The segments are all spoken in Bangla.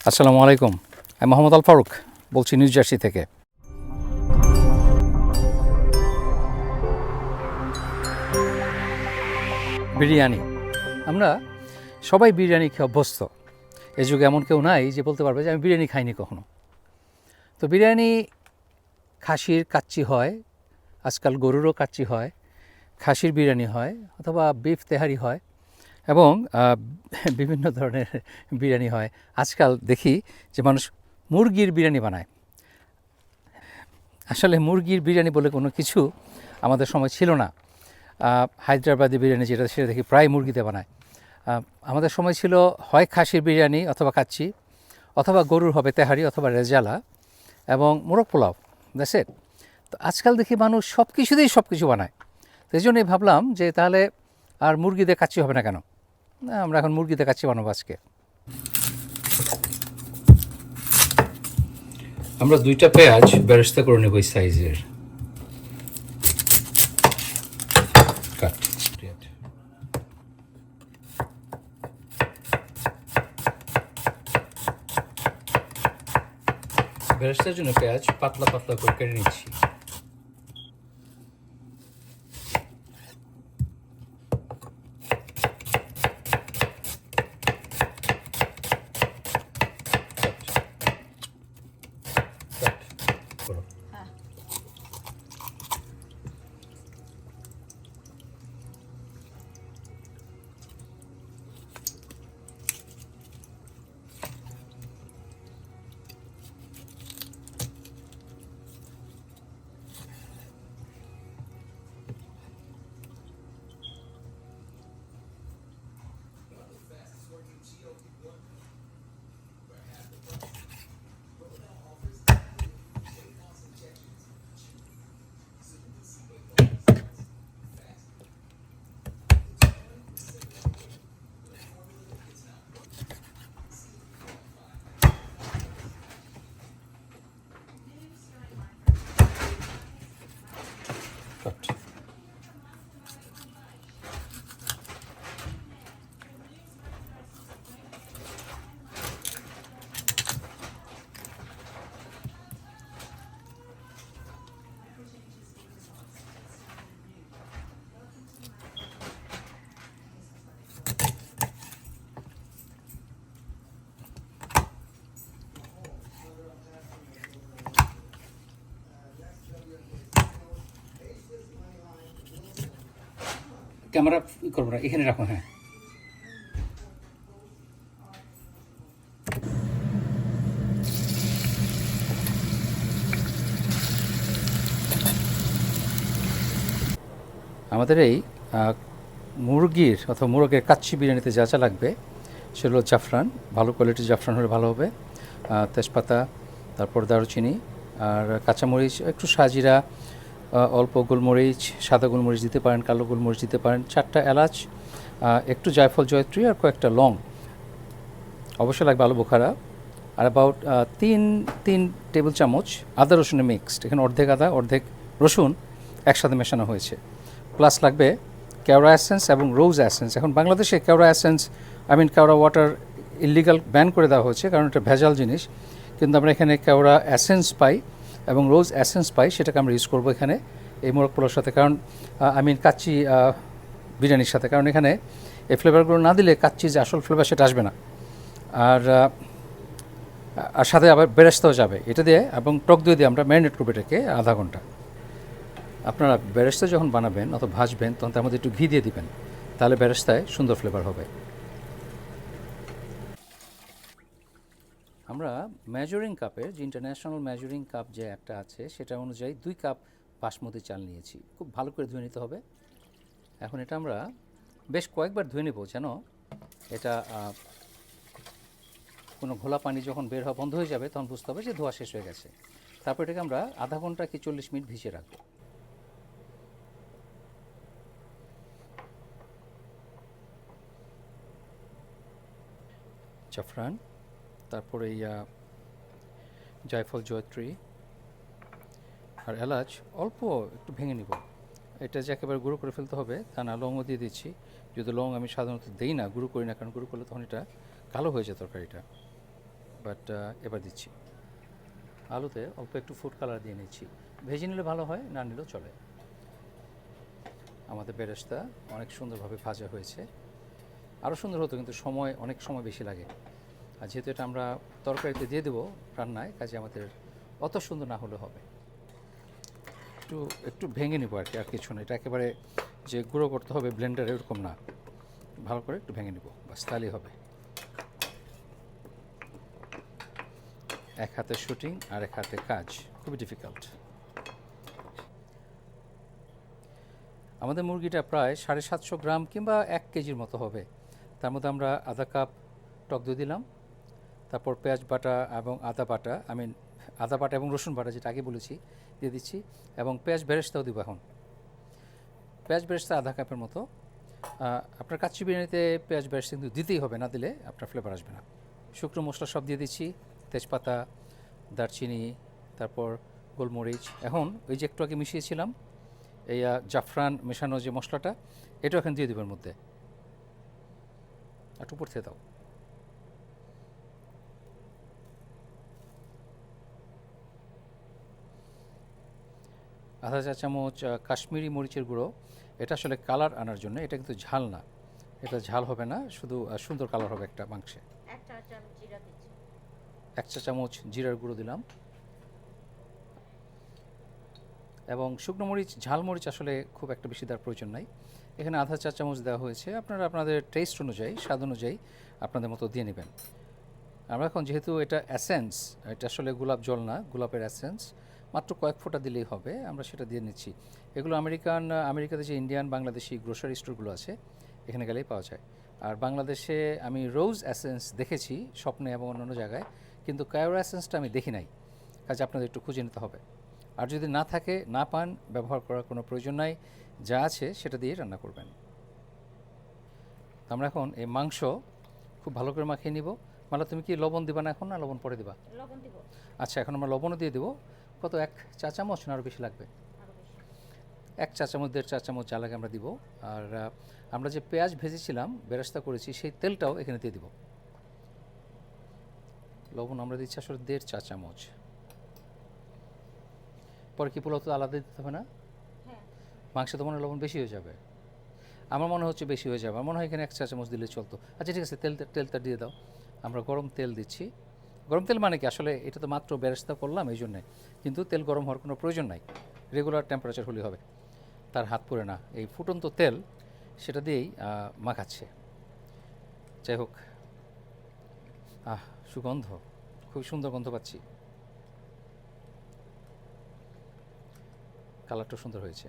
আসসালামু আলাইকুম। আমি মোহাম্মদ আল ফারুক বলছি নিউ জার্সি থেকে। বিরিয়ানি, আমরা সবাই বিরিয়ানি খেয়ে অভ্যস্ত। এই যুগে এমন কেউ নাই যে বলতে পারবে যে আমি বিরিয়ানি খাইনি কখনো। তো বিরিয়ানি খাসির কাচ্চি হয়, আজকাল গরুরও কাচ্চি হয়, খাসির বিরিয়ানি হয় অথবা বিফ তেহারি হয় এবং বিভিন্ন ধরনের বিরিয়ানি হয়। আজকাল দেখি যে মানুষ মুরগির বিরিয়ানি বানায়। আসলে মুরগির বিরিয়ানি বলে কোনো কিছু আমাদের সময় ছিল না। হায়দ্রাবাদি বিরিয়ানি যেটা সেটা দেখি প্রায় মুরগিতে বানায়। আমাদের সময় ছিল হয় খাসির বিরিয়ানি অথবা কাচ্চি, অথবা গরুর হবে তেহারি অথবা রেজালা এবং মোরগ পোলাও, দ্যাটস ইট। তো আজকাল দেখি মানুষ সব কিছুতেই সব কিছু বানায়। তো এই জন্যই ভাবলাম যে তাহলে আর মুরগিতে কাচ্চি হবে না কেন, আমরা এখন মুরগিতে কাচ্চি বানাবো আজকে। আমরা 2টা পেঁয়াজ বেরেস্তা করে নেব এই সাইজের কাট। বেরেস্তার জন্য পেঁয়াজ পাতলা পাতলা করে কেটে নিচ্ছি। ক্যামেরা করবো না, এখানে রাখো। হ্যাঁ, আমাদের এই মুরগির অথবা মোরগের কাচ্চি বিরিয়ানিতে যা যা লাগবে সেগুলো জাফরান, ভালো কোয়ালিটির জাফরান হলে ভালো হবে, তেজপাতা, তারপর দারুচিনি আর কাঁচামরিচ, একটু সাজিরা, অল্প গোলমরিচ, সাদা গোলমরিচ দিতে পারেন, কালো গোলমরিচ দিতে পারেন, 4টা এলাচ, একটু জায়ফল জয়ত্রী আর কয়েকটা লং, অবশ্যই লাগবে আলু বোখারা, আর অ্যাবাউট তিন টেবিল চামচ আদা রসুনের মিক্সড। এখানে অর্ধেক আদা অর্ধেক রসুন একসাথে মেশানো হয়েছে। প্লাস লাগবে কেওড়া অ্যাসেন্স এবং রোজ অ্যাসেন্স। এখন বাংলাদেশে কেওড়া অ্যাসেন্স কেওড়া ওয়াটার ইলিগাল ব্যান করে দেওয়া হয়েছে, কারণ এটা ভেজাল জিনিস। কিন্তু আমরা এখানে কেওড়া অ্যাসেন্স পাই এবং রোজ অ্যাসেন্স পাই, সেটাকে আমরা ইউজ করবো এখানে এই মোরগ পোলাওর সাথে, কারণ কাচ্চি বিরিয়ানির সাথে। কারণ এখানে এই ফ্লেভারগুলো না দিলে কাচ্চি যে আসল ফ্লেভার সেটা আসবে না। আর সাথে আবার বেরেস্তাও যাবে এটা দিয়ে, এবং টক দই দিয়ে আমরা ম্যারিনেট করবো এটাকে আধা ঘন্টা। আপনারা বেরেস্তা যখন বানাবেন অথবা ভাজবেন তখন তার মধ্যে একটু ঘি দিয়ে দিবেন, তাহলে বেরেস্তায় সুন্দর ফ্লেভার হবে। আমরা মেজারিং কাপের, যে ইন্টারন্যাশনাল মেজারিং কাপ যে একটা আছে সেটা অনুযায়ী 2 কাপ বাসমতি চাল নিয়েছি। খুব ভালো করে ধুয়ে নিতে হবে। এখন এটা আমরা বেশ কয়েকবার ধুয়ে নেব, যেন এটা কোনো ঘোলা পানি যখন বের হওয়া বন্ধ হয়ে যাবে তখন বুঝতে হবে যে ধোয়া শেষ হয়ে গেছে। তারপর এটাকে আমরা আধা ঘন্টা কি 40 মিনিট ভিজিয়ে রাখবো। জাফরান, তারপরে জায়ফল জয়ত্রী আর এলাচ অল্প একটু ভেঙে নিব। এটা যে একেবারে গুঁড়ো করে ফেলতে হবে তা না, লংও দিয়ে দিচ্ছি। যদি লং আমি সাধারণত দিই না, গুঁড়ো করি না, কারণ গুঁড়ো করলে তখন এটা কালো হয়ে যায় তরকারিটা। বাট এবার দিচ্ছি। আলুতে অল্প একটু ফুড কালার দিয়ে নিচ্ছি, ভেজে নিলে ভালো হয়, না নিলেও চলে। আমাদের বেরেস্তা অনেক সুন্দরভাবে ভাজা হয়েছে, আরও সুন্দর হতো কিন্তু অনেক সময় বেশি লাগে। আর যেহেতু এটা আমরা তরকারিতে দিয়ে দেবো রান্নায়, কাজে আমাদের অত সুন্দর না হলে হবে। একটু একটু ভেঙে নেবো আর কি, আর কিছু না। এটা একেবারে যে গুঁড়ো করতে হবে ব্লেন্ডারে এরকম না, ভালো করে একটু ভেঙে নেবো, বাস তাহলেই হবে। এক হাতে শুটিং আর এক হাতে কাজ, খুবই ডিফিকাল্ট। আমাদের মুরগিটা প্রায় 750 গ্রাম কিংবা 1 কেজির মতো হবে। তার মধ্যে আমরা আধা কাপ টক দই দিলাম, তারপর পেঁয়াজ বাটা এবং আদা বাটা, আদা বাটা এবং রসুন বাটা যেটা আগে বলেছি দিয়ে দিচ্ছি, এবং পেঁয়াজ বেরেস্তাও দিব এখন। পেঁয়াজ বেরেস্তা আধা কাপের মতো। আপনার কাচ্চি বিরিয়ানিতে পেঁয়াজ বেরেস্তা কিন্তু দিতেই হবে, না দিলে আপনার ফ্লেভার আসবে না। শুকনো মশলা সব দিয়ে দিচ্ছি, তেজপাতা, দারচিনি, তারপর গোলমরিচ। এখন ওই যে একটু আগে মিশিয়েছিলাম এই জাফরান মেশানো যে মশলাটা, এটাও এখন দিয়ে দেবের মধ্যে। একটু উপর থেকে দাও। আধা চা চামচ কাশ্মীরি মরিচের গুঁড়ো, এটা আসলে কালার আনার জন্য, এটা কিন্তু ঝাল না, এটা ঝাল হবে না, শুধু সুন্দর কালার হবে একটা মাংসে। 1 চা চামচ জিরার গুঁড়ো দিলাম, এবং শুকনো মরিচ ঝাল মরিচ আসলে খুব একটা বেশি দেওয়ার প্রয়োজন নাই, এখানে আধা চা চামচ দেওয়া হয়েছে। আপনারা আপনাদের টেস্ট অনুযায়ী, স্বাদ অনুযায়ী আপনাদের মতো দিয়ে নেবেন। আমরা এখন যেহেতু এটা অ্যাসেন্স, এটা আসলে গোলাপ জল না, গোলাপের অ্যাসেন্স, মাত্র কয়েক ফোঁটা দিলেই হবে, আমরা সেটা দিয়ে নিচ্ছি। এগুলো আমেরিকাতে যে ইন্ডিয়ান বাংলাদেশি গ্রোসারি স্টোরগুলো আছে এখানে গেলেই পাওয়া যায়। আর বাংলাদেশে আমি রোজ অ্যাসেন্স দেখেছি স্বপ্নে এবং অন্যান্য জায়গায়, কিন্তু কায়োর অ্যাসেন্সটা আমি দেখি নাই, কাজে আপনাদের একটু খুঁজে নিতে হবে। আর যদি না থাকে, না পান, ব্যবহার করার কোনো প্রয়োজন নাই, যা আছে সেটা দিয়ে রান্না করবেন। আমরা এখন এই মাংস খুব ভালো করে মাখিয়ে নিব। মানে তুমি কি লবণ দিবা না এখন, না লবণ পরে দিবা? লবণ দিব। আচ্ছা, এখন আমরা লবণও দিয়ে দেবো। কত, 1 চা চামচ না আরও বেশি লাগবে? 1 চা চামচ 1.5 চা চামচ যা লাগে আমরা দিব। আর আমরা যে পেঁয়াজ ভেজেছিলাম, বেরেস্তা করেছি, সেই তেলটাও এখানে দিয়ে দিব। লবণ আমরা দিচ্ছি আসলে 1.5 চা চামচ। পরে কি পোলাও তো আলাদা দিতে হবে না? মাংসে তো মনে হয় লবণ বেশি হয়ে যাবে, আমার মনে হচ্ছে বেশি হয়ে যাবে। আমার মনে হয় এখানে 1 চা চামচ দিলে চলতো। আচ্ছা ঠিক আছে, তেলটা দিয়ে দাও। আমরা গরম তেল দিচ্ছি। গরম তেল মানে কি, আসলে এটা তো মাত্র বেরেস্তা করলাম এই জন্যে, কিন্তু তেল গরম হওয়ার কোনো প্রয়োজন নাই, রেগুলার টেম্পারেচার হলেই হবে। তার হাত পড়ে না, এই ফুটন্ত তেল সেটা দিয়েই মাখাচ্ছে। যাই হোক, সুগন্ধ, খুব সুন্দর গন্ধ পাচ্ছি, কালারটা সুন্দর হয়েছে।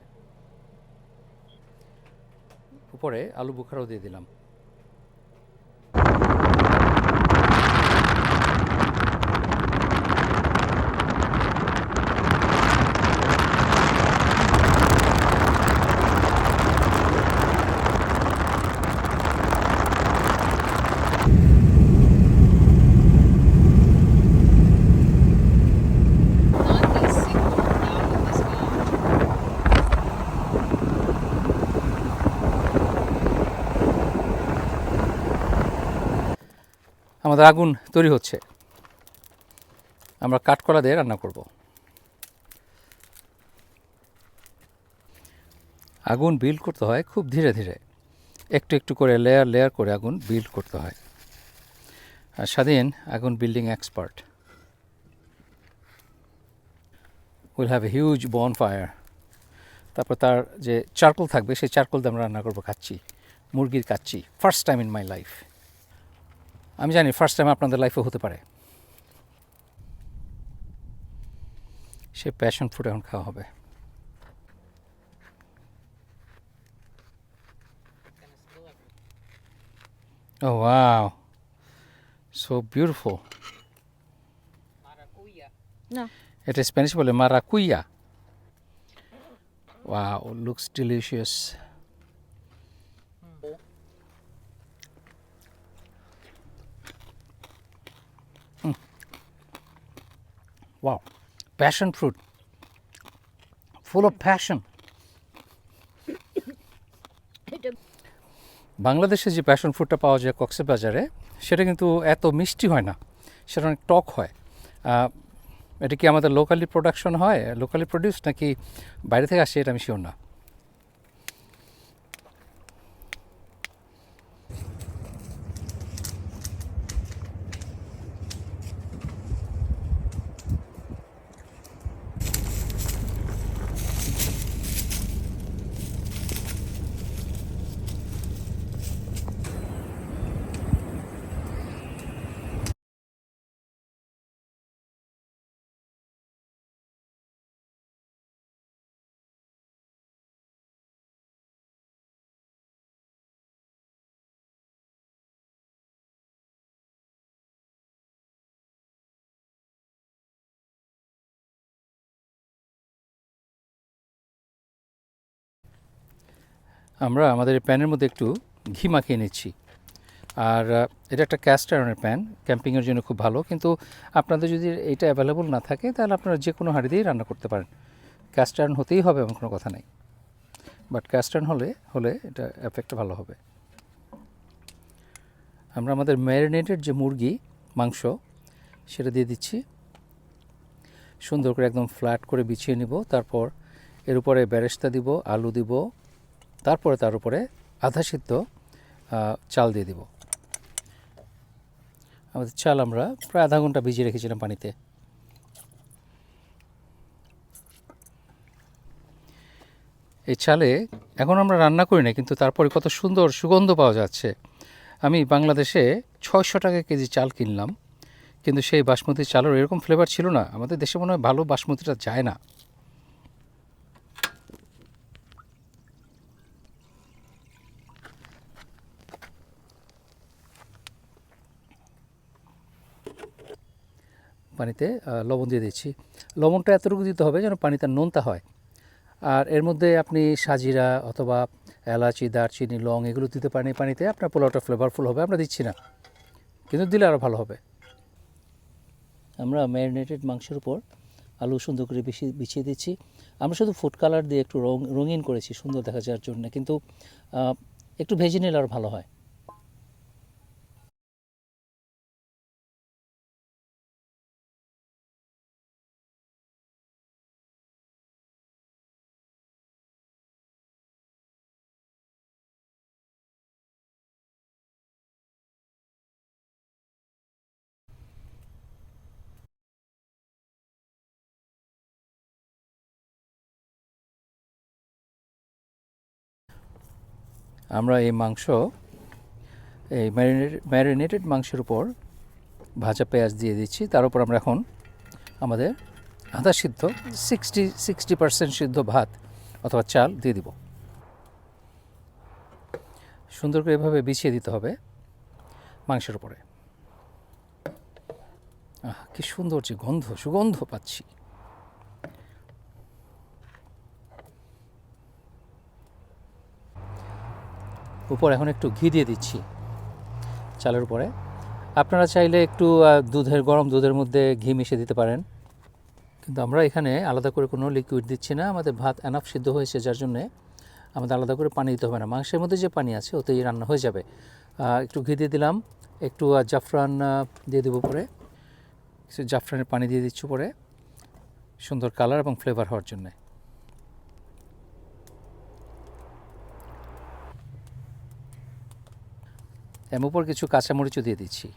উপরে আলু বুখারাও দিয়ে দিলাম। আমাদের আগুন তৈরি হচ্ছে, আমরা কাঠকলা দিয়ে রান্না করব। আগুন বিল্ড করতে হয় খুব ধীরে ধীরে, একটু একটু করে লেয়ার করে আগুন বিল্ড করতে হয়। আর স্বাধীন আগুন building expert. Will have a huge bonfire. তারপর তার যে চারকোল থাকবে, সেই চারকোল দিয়ে আমরা রান্না করবো কাচ্চি, মুরগির kacchi. First time in my life. আমি জানি ফার্স্ট টাইম আপনাদের লাইফে হতে পারে। সে প্যাশন ফ্রুট এখন খাওয়া হবে। Oh wow, so beautiful. Maracuya. No. It is Spanish বলে maracuya. Wow, looks delicious. Wow, passion fruit, full of passion. বাংলাদেশে যে প্যাশন ফ্রুটটা পাওয়া যায় কক্সবাজারে, সেটা কিন্তু এত মিষ্টি হয় না, সেটা অনেক টক হয়। এটা কি আমাদের লোকালি প্রোডাকশন হয়, লোকালি প্রডিউস, নাকি বাইরে থেকে আসে, এটা আমি শিওর না। আমরা আমাদের এই প্যানের মধ্যে একটু ঘি মাখিয়ে নিচ্ছি। আর এটা একটা ক্যাস্ট আয়রনের প্যান, ক্যাম্পিংয়ের জন্য খুব ভালো। কিন্তু আপনাদের যদি এটা অ্যাভেলেবল না থাকে তাহলে আপনারা যে কোনো হাঁড়ি দিয়েই রান্না করতে পারেন। ক্যাস্ট আয়রন হতেই হবে এমন কোনো কথা নেই, বাট ক্যাস্ট আয়রন হলে এটা এফেক্টটা ভালো হবে। আমরা আমাদের ম্যারিনেটেড যে মুরগি মাংস সেটা দিয়ে দিচ্ছি, সুন্দর করে একদম ফ্ল্যাট করে বিছিয়ে নিব। তারপর এর উপরে বেরেস্তা দিব, আলু দিব, তারপরে তার উপরে আধা সিদ্ধ চাল দিয়ে দিব। আমাদের চাল আমরা প্রায় আধা ঘন্টা ভিজিয়ে রেখেছিলাম পানিতে। এই চালে এখন আমরা রান্না করি না, কিন্তু তারপরে কত সুন্দর সুগন্ধ পাওয়া যাচ্ছে। আমি বাংলাদেশে 600 টাকা কেজি চাল কিনলাম, কিন্তু সেই বাসমতি চালের এরকম ফ্লেভার ছিল না। আমাদের দেশে মনে হয় ভালো বাসমতিটা যায় না। পানিতে লবণ দিয়ে দিচ্ছি। লবণটা এতটুকু দিতে হবে যেন পানিতে নোনতা হয়। আর এর মধ্যে আপনি সাজিরা অথবা এলাচি, দারচিনি, লং এগুলো দিতে পারেন এই পানিতে। আপনার পোলাওটা ফ্লেভারফুল হবে। আমরা দিচ্ছি না, কিন্তু দিলে আরও ভালো হবে। আমরা ম্যারিনেটেড মাংসের উপর আলু সুন্দর করে বিছিয়ে দিচ্ছি। আমরা শুধু ফুড কালার দিয়ে একটু রঙিন করেছি সুন্দর দেখা যাওয়ার জন্য, কিন্তু একটু ভেজে নিলে আরও ভালো হয়। আমরা এই মাংস, এই ম্যারিনেটেড মাংসের উপর ভাজা পেঁয়াজ দিয়ে দিচ্ছি। তার উপর আমরা এখন আমাদের আধা সিদ্ধ 60% সিদ্ধ ভাত অথবা চাল দিয়ে দিব। সুন্দর করে এভাবে বিছিয়ে দিতে হবে মাংসের উপরে। কি সুন্দর যে সুগন্ধ পাচ্ছি। উপর এখন একটু ঘি দিয়ে দিচ্ছি চালের উপরে। আপনারা চাইলে একটু গরম দুধের মধ্যে ঘি মিশিয়ে দিতে পারেন, কিন্তু আমরা এখানে আলাদা করে কোনো লিকুইড দিচ্ছি না। আমাদের ভাত এনাফ সিদ্ধ হয়েছে, যার জন্যে আমাদের আলাদা করে পানি দিতে হবে না। মাংসের মধ্যে যে পানি আছে ওতেই রান্না হয়ে যাবে। একটু ঘি দিয়ে দিলাম, একটু জাফরান দিয়ে দেবো পরে, কিছু জাফরানের পানি দিয়ে দিচ্ছি পরে, সুন্দর কালার এবং ফ্লেভার হওয়ার জন্যে। এর উপর কিছু কাঁচামরিচও দিয়ে দিচ্ছি।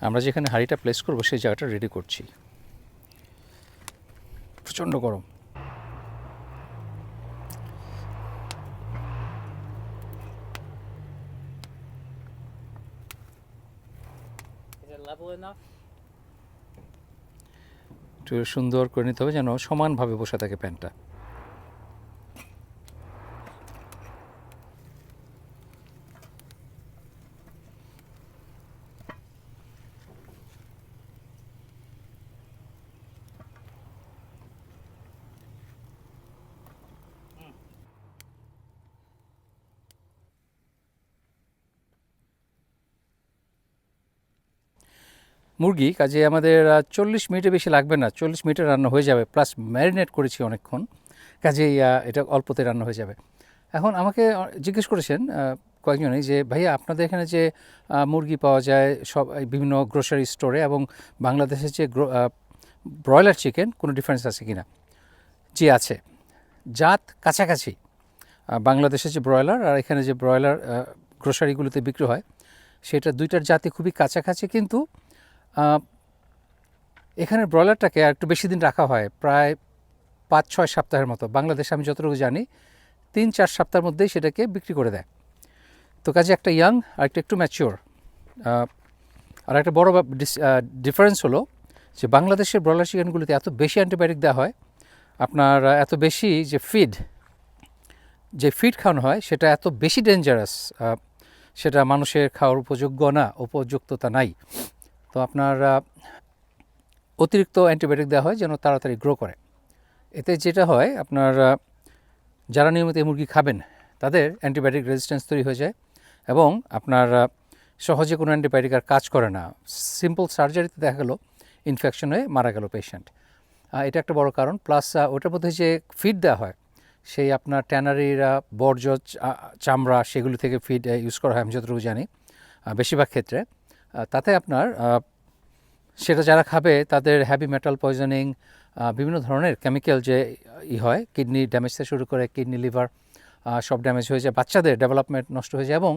আমরা যেখানে হাঁড়িটা প্লেস করব সেই জায়গাটা রেডি করছি। প্রচণ্ড গরম। একটু সুন্দর করে নিতে হবে যেন সমানভাবে বসে থাকে প্যানটা। মুরগি কাজে আমাদের 40 মিনিটে বেশি লাগবে না, 40 মিনিটে রান্না হয়ে যাবে। প্লাস ম্যারিনেট করেছি অনেকক্ষণ, কাজেই এটা অল্পতে রান্না হয়ে যাবে। এখন আমাকে জিজ্ঞেস করেছেন কয়েকজনই যে ভাইয়া আপনাদের এখানে যে মুরগি পাওয়া যায় সব বিভিন্ন গ্রোসারি স্টোরে এবং বাংলাদেশের যে ব্রয়লার চিকেন কোনো ডিফারেন্স আছে কি না? জি আছে, জাত কাছাকাছি। বাংলাদেশের যে ব্রয়লার আর এখানে যে ব্রয়লার গ্রোসারিগুলোতে বিক্রি হয় সেটা দুইটার জাতি খুবই কাছাকাছি, কিন্তু এখানে ব্রয়লারটাকে আর একটু বেশি দিন রাখা হয়, প্রায় 5-6 সপ্তাহের মতো। বাংলাদেশে আমি যতটুকু জানি 3-4 সপ্তাহের মধ্যেই সেটাকে বিক্রি করে দেয়। তো কাজে একটা ইয়াং আর একটু ম্যাচিওর। আর একটা বড় ডিফারেন্স হলো যে বাংলাদেশের ব্রয়লার চিকেনগুলিতে এত বেশি অ্যান্টিবায়োটিক দেওয়া হয়, আপনার এত বেশি যে ফিড খাওয়ানো হয় সেটা এত বেশি ডেঞ্জারাস, সেটা মানুষের খাওয়ার উপযুক্ততা নাই। তো আপনার অতিরিক্ত অ্যান্টিবায়োটিক দেওয়া হয় যেন তাড়াতাড়ি গ্রো করে। এতে যেটা হয় আপনার যারা নিয়মিত মুরগি খাবেন তাদের অ্যান্টিবায়োটিক রেজিস্ট্যান্স তৈরি হয়ে যায় এবং আপনার সহজে কোনো অ্যান্টিবায়োটিক আর কাজ করে না। সিম্পল সার্জারিতে দেখা গেল ইনফেকশন হয়ে মারা গেল পেশেন্ট। এটা একটা বড় কারণ। প্লাস ওটার মধ্যে যে ফিড দেওয়া হয় সেই আপনার ট্যানারির বর্জ্য চামড়া সেগুলি থেকে ফিড ইউজ করা হয় আমি যতটুকু জানি বেশিরভাগ ক্ষেত্রে। তাতে আপনার সেটা যারা খাবে তাদের হ্যাভি মেটাল পয়জনিং, বিভিন্ন ধরনের কেমিক্যাল যে হয়, কিডনি ড্যামেজ থেকে শুরু করে কিডনি লিভার সব ড্যামেজ হয়ে যায়, বাচ্চাদের ডেভেলপমেন্ট নষ্ট হয়ে যায় এবং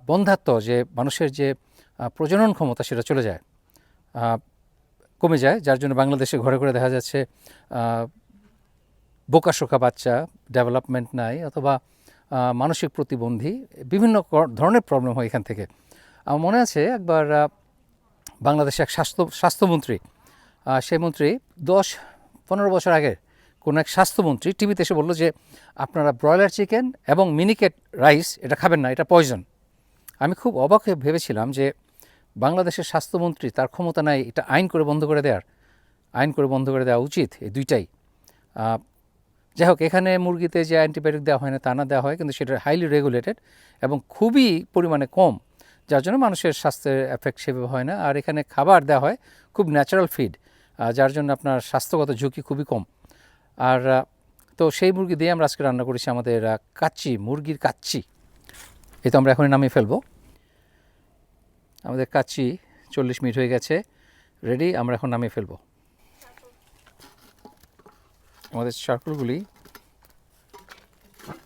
বন্ধ্যাত্ব যে মানুষের যে প্রজনন ক্ষমতা সেটা চলে যায়, কমে যায়। যার জন্য বাংলাদেশে ঘরে ঘরে দেখা যাচ্ছে বোকাশোকা বাচ্চা, ডেভেলপমেন্ট নাই, অথবা মানসিক প্রতিবন্ধী, বিভিন্ন ধরনের প্রবলেম হয় এখান থেকে। আমার মনে আছে একবার বাংলাদেশে এক স্বাস্থ্যমন্ত্রী, সেই মন্ত্রী 10-15 বছর আগে কোনো এক স্বাস্থ্যমন্ত্রী টিভিতে এসে বললো যে আপনারা ব্রয়লার চিকেন এবং মিনিকেট রাইস এটা খাবেন না, এটা পয়জন। আমি খুব অবাক হয়ে ভেবেছিলাম যে বাংলাদেশের স্বাস্থ্যমন্ত্রী, তার ক্ষমতা নাই এটা আইন করে বন্ধ করে দেওয়া উচিত, এই দুইটাই। যাই হোক, এখানে মুরগিতে যে অ্যান্টিবায়োটিক দেওয়া হয় না তা না, দেওয়া হয়, কিন্তু সেটা হাইলি রেগুলেটেড এবং খুবই পরিমাণে কম, যার জন্য মানুষের স্বাস্থ্যের এফেক্ট সেভাবে হয় না। আর এখানে খাবার দেওয়া হয় খুব ন্যাচারাল ফিড, যার জন্য আপনার স্বাস্থ্যগত ঝুঁকি খুবই কম। আর তো সেই মুরগি দিয়ে আমরা আজকে রান্না করেছি আমাদের মুরগির কাচ্চি। এই তো আমরা এখনই নামিয়ে ফেলবো। আমাদের কাচ্চি 40 মিনিট হয়ে গেছে, রেডি, আমরা এখন নামিয়ে ফেলবো। আমাদের চারকোলগুলি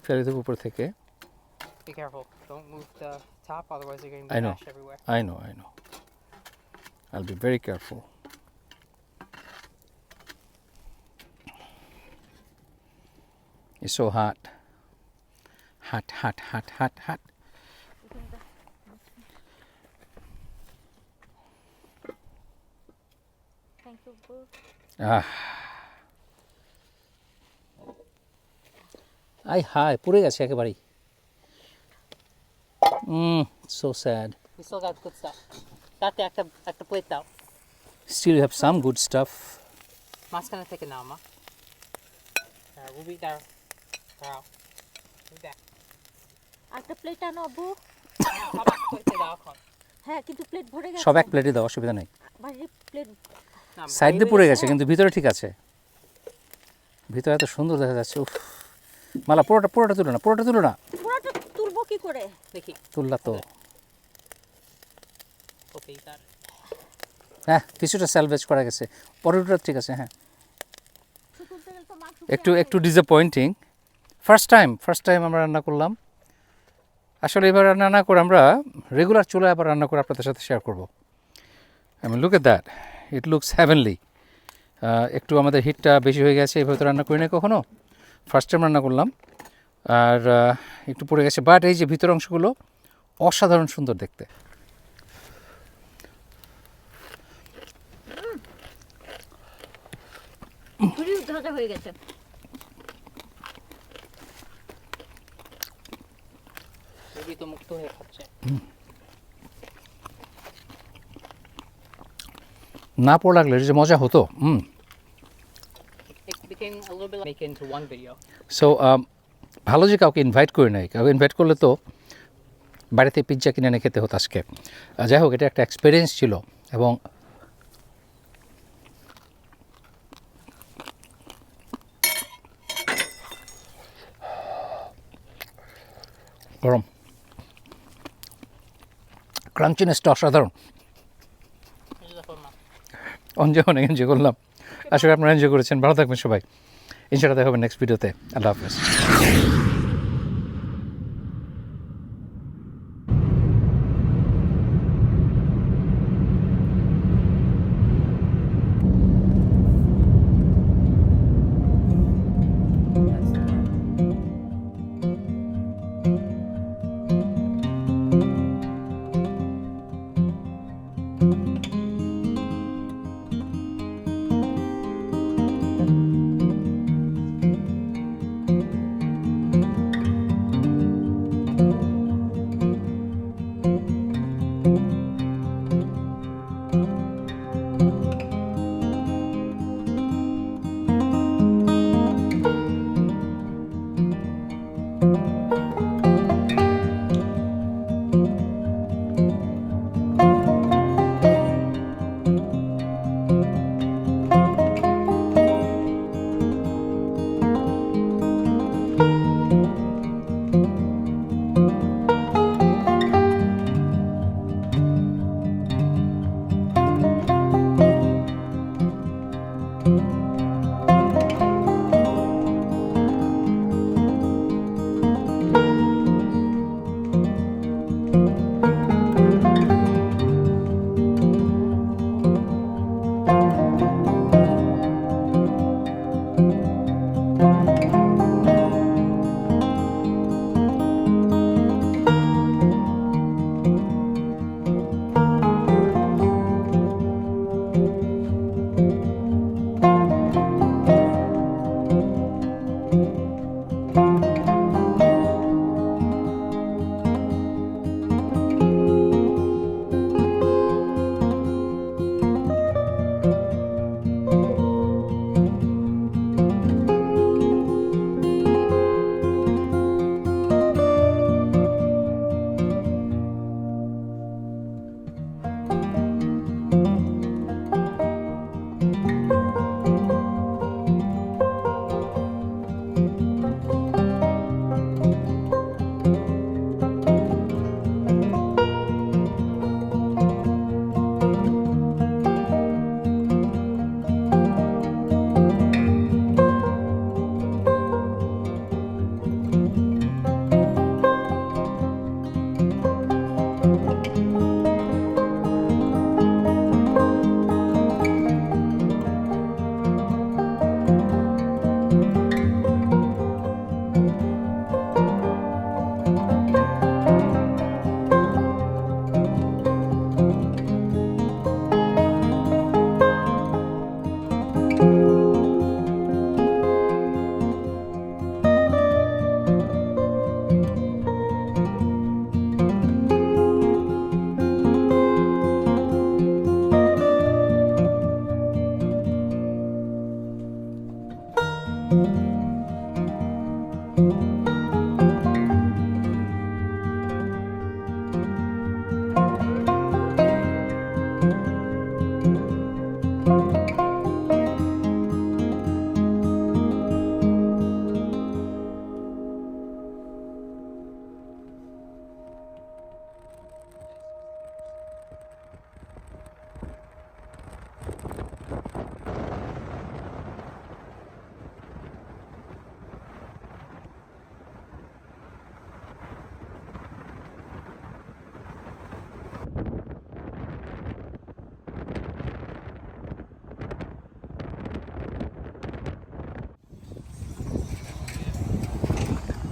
ফেলে দেবো উপর থেকে। Be careful, don't move the top, otherwise you're going I to know. dash everywhere. I know. I'll be very careful. It's so hot. Hot. Thank you both. হাই পুড়ে গেছে একেবারেই। So sad. We still got good stuff. Dati, একটা plate দাও। Still have some good stuff. মাঝখানে থেকে নাও, মা। We'll be there. We'll be back. একটা প্লেট আনো আব্বু। সবাই plate দাও এখন। হ্যাঁ, কিন্তু প্লেট ভরে গেছে। সব এক প্লেটে দাও, অসুবিধা নেই। বাইরে প্লেট না, সাইড দিয়ে পুড়ে গেছে কিন্তু ভিতরে ঠিক আছে। ভিতরে এত সুন্দর দেখা যাচ্ছে। উফ, মালা পুরোটা তুলো না। পুরোটা তুলবো কি করে? দেখি। তুললা তো। ওকে, তার। হ্যাঁ, কিছুটা স্যালভেজ করা গেছে, পরোটা ঠিক আছে। হ্যাঁ, তুলতে গেলে তো মাংস একটু ডিসঅ্যাপয়েন্টিং। ফার্স্ট টাইম আমরা রান্না করলাম। আসলে এবার রান্না না করে আমরা রেগুলার চুলায় আবার রান্না করে আপনাদের সাথে শেয়ার করবো। Look at that, it looks heavenly. একটু আমাদের হিটটা বেশি হয়ে গেছে, এভাবে তো রান্না করি না কখনো, ফার্স্ট টাইম রান্না করলাম। আর একটু পড়ে গেছে, বাট এই যে ভিতর অংশগুলো অসাধারণ সুন্দর দেখতে। পুরি ধাঁধা হয়ে গেছে। রবি তো মুক্ত হয়ে খাচ্ছে। না পড়ে লাগলে যে মজা হতো। It became a little bit like make it into one video. So ভালো যে কাউকে ইনভাইট করে নাই, কাউকে ইনভাইট করলে তো বাড়িতে পিৎজা কিনে এনে খেতে হতো আজকে। যাই হোক, এটা একটা এক্সপিরিয়েন্স ছিল এবং গরম, ক্রাঞ্চিনেসটা অসাধারণ। এই যে দেখো মা, অনেক এনজয় করলাম। আশা করি আপনারা এনজয় করেছেন। ভালো থাকবেন সবাই, ইনশাআল্লাহ দেখা হবে নেক্সট ভিডিওতে। আল্লাহ হাফেজ।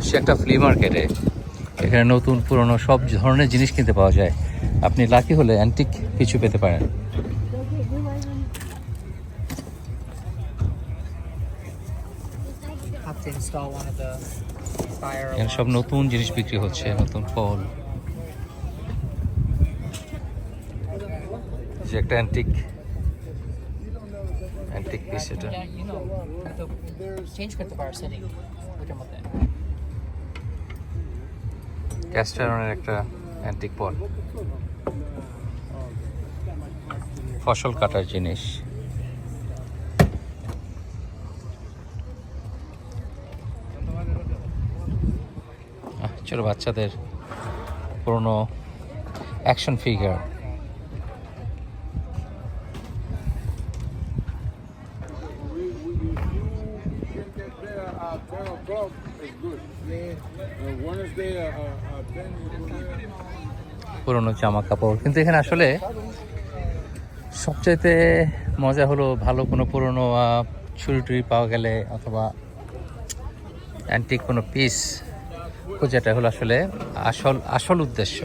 সে একটা ফ্লি মার্কেটে, এখানে নতুন পুরনো সব ধরনের জিনিস কিনতে পাওয়া যায়। আপনি লাকি হলে অ্যান্টিক কিছু পেতে পারেন। have to install one of the fire এখানে সব alarms. নতুন জিনিস বিক্রি হচ্ছে, নতুন ফল। যে একটা অ্যান্টিক পিস এটা। Yeah, you know, the change করতে পারো setting ওটার মধ্যে। ক্যাস্ট আয়রনের একটা অ্যান্টিক পট, ফসল কাটার জিনিস। ছোটো বাচ্চাদের পুরনো অ্যাকশন ফিগার। পুরনো জামা কাপড়, কিন্তু এখানে আসলে সবচাইতে মজা হলো ভালো কোনো পুরনো ছুরি টুরি পাওয়া গেলে অথবা অ্যান্টিক কোনো পিস খোঁজাটা হলো আসলে আসল উদ্দেশ্য।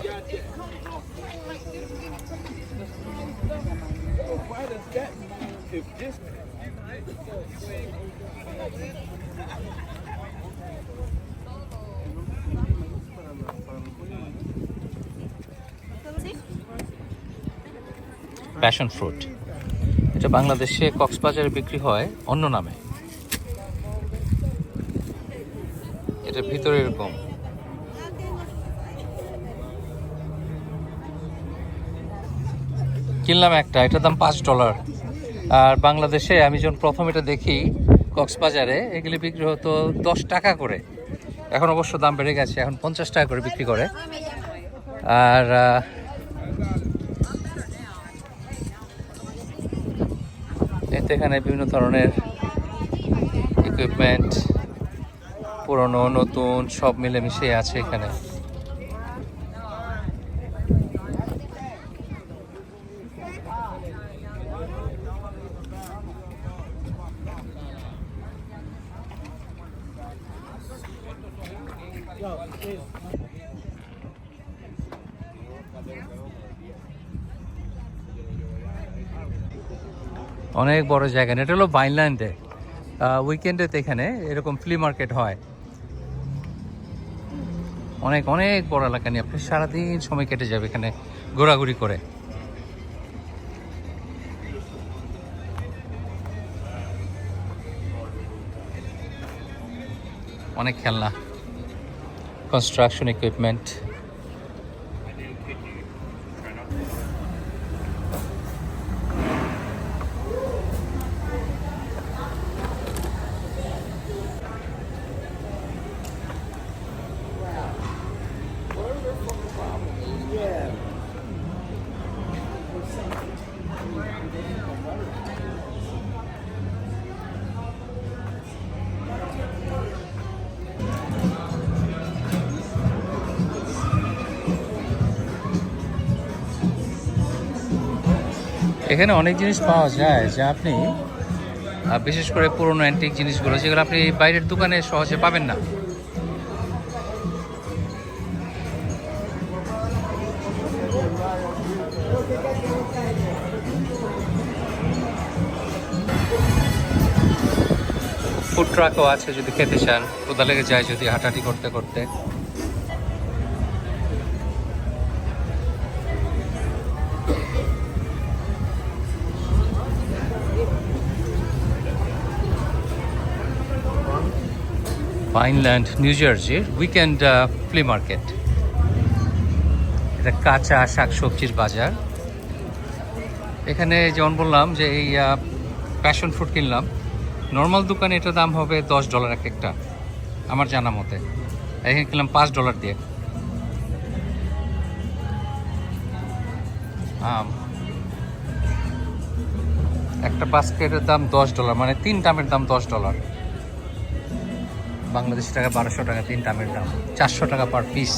প্যাশন ফ্রুট, এটা বাংলাদেশে কক্সবাজারে বিক্রি হয় অন্য নামে। এটার ভিতরে এরকম কিনলাম একটা, এটার দাম $5। আর বাংলাদেশে আমি যখন প্রথম এটা দেখি কক্সবাজারে এগুলি বিক্রি হতো 10 টাকা করে। এখন অবশ্য দাম বেড়ে গেছে, এখন 50 টাকা করে বিক্রি করে। আর এতে এখানে বিভিন্ন ধরনের ইকুইপমেন্ট পুরনো নতুন সব মিলেমিশে আছে এখানে। অনেক বড় জায়গা, এটা হলো ভাইনল্যান্ডে। উইকেন্ডেতে এখানে এরকম ফ্লি মার্কেট হয়। অনেক অনেক বড় এলাকা নিয়ে আপনি সারাদিন সময় কেটে যাবে এখানে ঘোরাঘুরি করে। অনেক খেলনা, কনস্ট্রাকশন ইকুইপমেন্ট। এখানে অনেক জিনিস পাওয়া যায় যা আপনি বিশেষ করে পুরনো অ্যান্টিক জিনিসগুলো যেগুলো আপনি বাইরের দোকানে সহজে পাবেন না। ফুড ট্রাকও আছে যদি খেতে চান, কোথা লেগে যায় যদি হাঁটাহাঁটি করতে করতে। ভাইনল্যান্ড নিউ জার্সির উইকেন্ড ফ্লি মার্কেট। এটা কাঁচা শাকসবজির বাজার। এখানে যেমন বললাম যে এই প্যাশন ফ্রুট কিনলাম, নর্মাল দোকানে এটার দাম হবে $10 এক একটা আমার জানা মতে। এখানে কিনলাম $5 দিয়ে। একটা বাস্কেটের দাম $10, মানে 3 টামের দাম $10। বাংলাদেশি টাকা 1200 টাকা 3 টামের দাম, 400 টাকা পার পিস।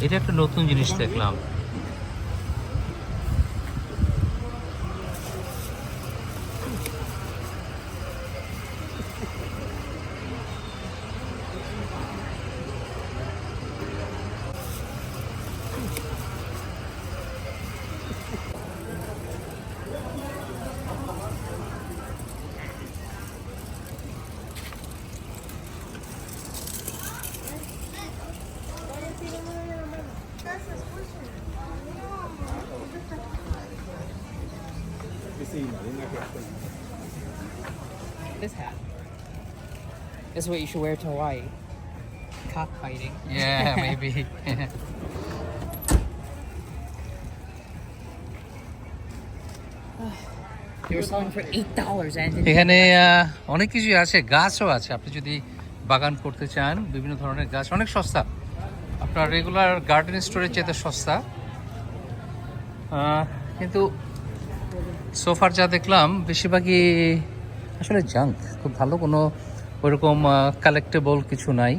এটা একটা নতুন জিনিস দেখলাম, This hat. This is what you should wear to Hawaii. Cockfighting. Yeah, maybe. They were selling for $8, Anthony. এখানে অনেক কিছুই আছে, গাছও আছে। আপনি যদি বাগান করতে চান, বিভিন্ন ধরনের গাছ, অনেক সস্তা। আপনার রেগুলার গার্ডেন স্টোরের চেয়ে সস্তা। কিন্তু সোফার যা দেখলাম বেশিরভাগই আসলে জাঙ্ক, খুব ভালো কোনো ওরকম কালেক্টেবল কিছু নাই।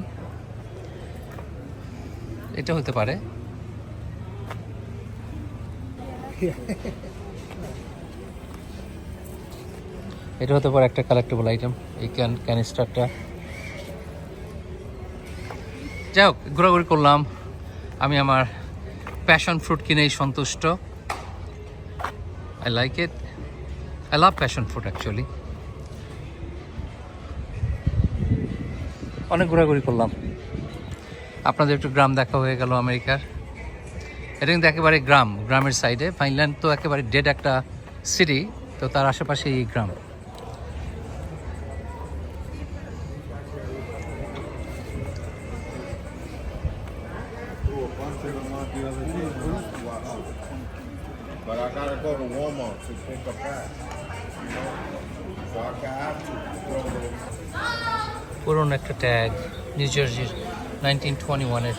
এটা হতে পারে। এটা হতে পারে একটা কালেক্টেবল আইটেম, এই ক্যানিস্টারটা। যাই হোক, ঘোরাঘুরি করলাম। আমি আমার প্যাশন ফ্রুট কিনেই সন্তুষ্ট। I like it. I love passion fruit actually. অনেক ঘোরাঘুরি করলাম। আপনাদের একটু গ্রাম দেখা হয়ে গেল আমেরিকার। এটা কিন্তু একেবারে গ্রামের সাইডে। ফাইনল্যান্ড তো একেবারে ডেড একটা সিটি, তো তার আশেপাশে এই গ্রাম। But I gotta go to Walmart to pick up that. You know? So I got to go to পুরনো একটা ট্যাগ, নিউ জার্সির 1921-এর।